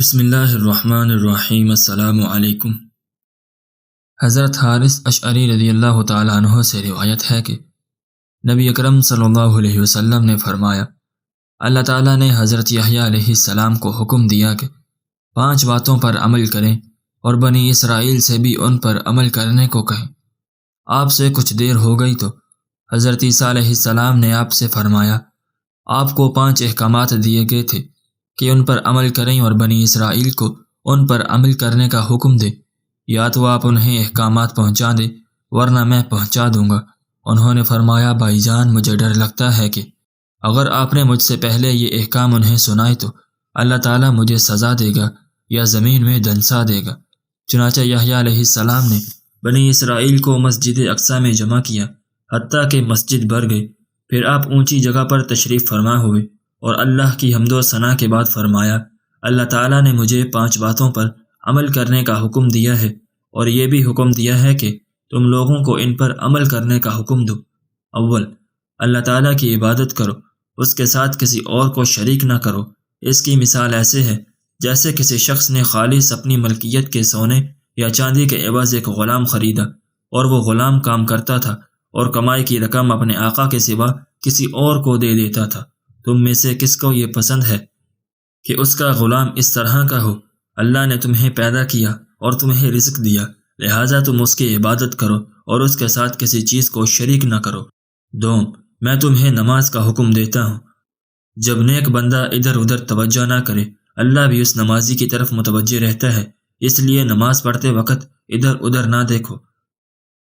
بسم اللہ الرحمن الرحیم۔ السلام علیکم۔ حضرت حارث اشعری رضی اللہ تعالیٰ عنہ سے روایت ہے کہ نبی اکرم صلی اللہ علیہ وسلم نے فرمایا، اللہ تعالیٰ نے حضرت یحییٰ علیہ السلام کو حکم دیا کہ 5 باتوں پر عمل کریں اور بنی اسرائیل سے بھی ان پر عمل کرنے کو کہیں۔ آپ سے کچھ دیر ہو گئی تو حضرت عیسیٰ علیہ السلام نے آپ سے فرمایا، آپ کو 5 احکامات دیے گئے تھے کہ ان پر عمل کریں اور بنی اسرائیل کو ان پر عمل کرنے کا حکم دیں، یا تو آپ انہیں احکامات پہنچا دیں ورنہ میں پہنچا دوں گا۔ انہوں نے فرمایا، بھائی جان مجھے ڈر لگتا ہے کہ اگر آپ نے مجھ سے پہلے یہ احکام انہیں سنائے تو اللہ تعالیٰ مجھے سزا دے گا یا زمین میں دھنسا دے گا۔ چنانچہ یحییٰ علیہ السلام نے بنی اسرائیل کو مسجد اقصیٰ میں جمع کیا حتیٰ کہ مسجد بھر گئی۔ پھر آپ اونچی جگہ پر تشریف فرما ہوئے اور اللہ کی حمد و ثنا کے بعد فرمایا، اللہ تعالیٰ نے مجھے 5 باتوں پر عمل کرنے کا حکم دیا ہے اور یہ بھی حکم دیا ہے کہ تم لوگوں کو ان پر عمل کرنے کا حکم دو۔ اول، اللہ تعالیٰ کی عبادت کرو، اس کے ساتھ کسی اور کو شریک نہ کرو۔ اس کی مثال ایسے ہے جیسے کسی شخص نے خالص اپنی ملکیت کے سونے یا چاندی کے عوض ایک غلام خریدا اور وہ غلام کام کرتا تھا اور کمائی کی رقم اپنے آقا کے سوا کسی اور کو دے دیتا تھا۔ تم میں سے کس کو یہ پسند ہے کہ اس کا غلام اس طرح کا ہو؟ اللہ نے تمہیں پیدا کیا اور تمہیں رزق دیا، لہٰذا تم اس کی عبادت کرو اور اس کے ساتھ کسی چیز کو شریک نہ کرو۔ دوم، میں تمہیں نماز کا حکم دیتا ہوں۔ جب نیک بندہ ادھر ادھر توجہ نہ کرے، اللہ بھی اس نمازی کی طرف متوجہ رہتا ہے، اس لیے نماز پڑھتے وقت ادھر ادھر نہ دیکھو۔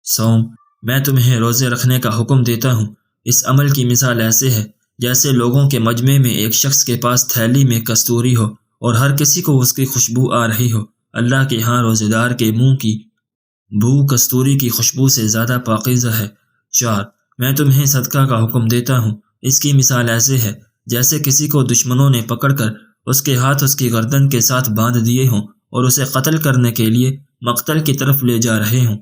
سوم، میں تمہیں روزے رکھنے کا حکم دیتا ہوں۔ اس عمل کی مثال ایسے ہے جیسے لوگوں کے مجمع میں ایک شخص کے پاس تھیلی میں کستوری ہو اور ہر کسی کو اس کی خوشبو آ رہی ہو۔ اللہ کے ہاں روزے دار کے منہ کی بو کستوری کی خوشبو سے زیادہ پاکیزہ ہے۔ 4، میں تمہیں صدقہ کا حکم دیتا ہوں۔ اس کی مثال ایسے ہے جیسے کسی کو دشمنوں نے پکڑ کر اس کے ہاتھ اس کی گردن کے ساتھ باندھ دیے ہوں اور اسے قتل کرنے کے لیے مقتل کی طرف لے جا رہے ہوں۔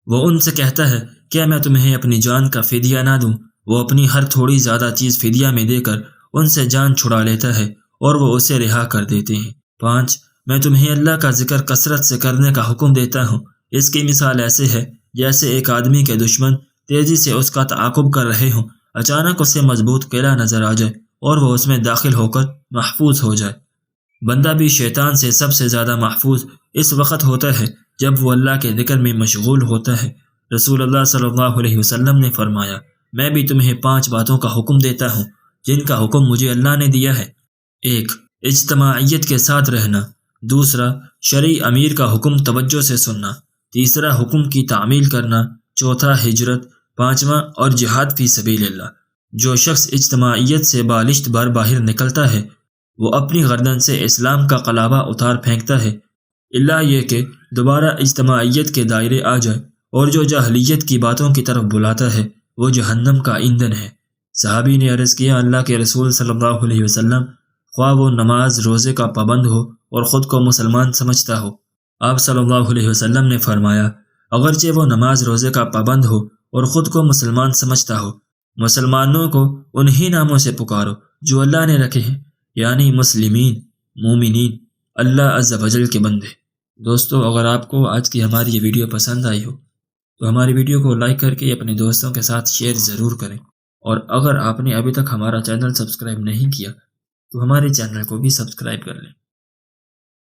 وہ ان سے کہتا ہے، کیا میں تمہیں اپنی جان کا فدیہ نہ دوں؟ وہ اپنی ہر تھوڑی زیادہ چیز فدیہ میں دے کر ان سے جان چھڑا لیتا ہے اور وہ اسے رہا کر دیتے ہیں۔ 5، میں تمہیں اللہ کا ذکر کثرت سے کرنے کا حکم دیتا ہوں۔ اس کی مثال ایسے ہے جیسے ایک آدمی کے دشمن تیزی سے اس کا تعاقب کر رہے ہوں، اچانک اسے مضبوط قلعہ نظر آ جائے اور وہ اس میں داخل ہو کر محفوظ ہو جائے۔ بندہ بھی شیطان سے سب سے زیادہ محفوظ اس وقت ہوتا ہے جب وہ اللہ کے ذکر میں مشغول ہوتا ہے۔ رسول اللہ صلی اللہ علیہ وسلم نے فرمایا، میں بھی تمہیں 5 باتوں کا حکم دیتا ہوں جن کا حکم مجھے اللہ نے دیا ہے۔ 1، اجتماعیت کے ساتھ رہنا۔ 2، شرعی امیر کا حکم توجہ سے سننا۔ 3، حکم کی تعمیل کرنا۔ 4، ہجرت۔ 5واں، اور جہاد فی سبیل اللہ۔ جو شخص اجتماعیت سے بالشت بھر باہر نکلتا ہے وہ اپنی گردن سے اسلام کا قلابہ اتار پھینکتا ہے، الا یہ کہ دوبارہ اجتماعیت کے دائرے آ جائے، اور جو جاہلیت کی باتوں کی طرف بلاتا ہے وہ جہنم کا ایندھن ہے۔ صحابی نے عرض کیا، اللہ کے رسول صلی اللہ علیہ وسلم، خواہ وہ نماز روزے کا پابند ہو اور خود کو مسلمان سمجھتا ہو۔ آپ صلی اللہ علیہ وسلم نے فرمایا، اگرچہ وہ نماز روزے کا پابند ہو اور خود کو مسلمان سمجھتا ہو، مسلمانوں کو انہی ناموں سے پکارو جو اللہ نے رکھے ہیں، یعنی مسلمین، مومنین، اللہ عز و جل کے بندے۔ دوستو، اگر آپ کو آج کی ہماری یہ ویڈیو پسند آئی ہو تو ہماری ویڈیو کو لائک کر کے اپنے دوستوں کے ساتھ شیئر ضرور کریں، اور اگر آپ نے ابھی تک ہمارا چینل سبسکرائب نہیں کیا تو ہمارے چینل کو بھی سبسکرائب کر لیں۔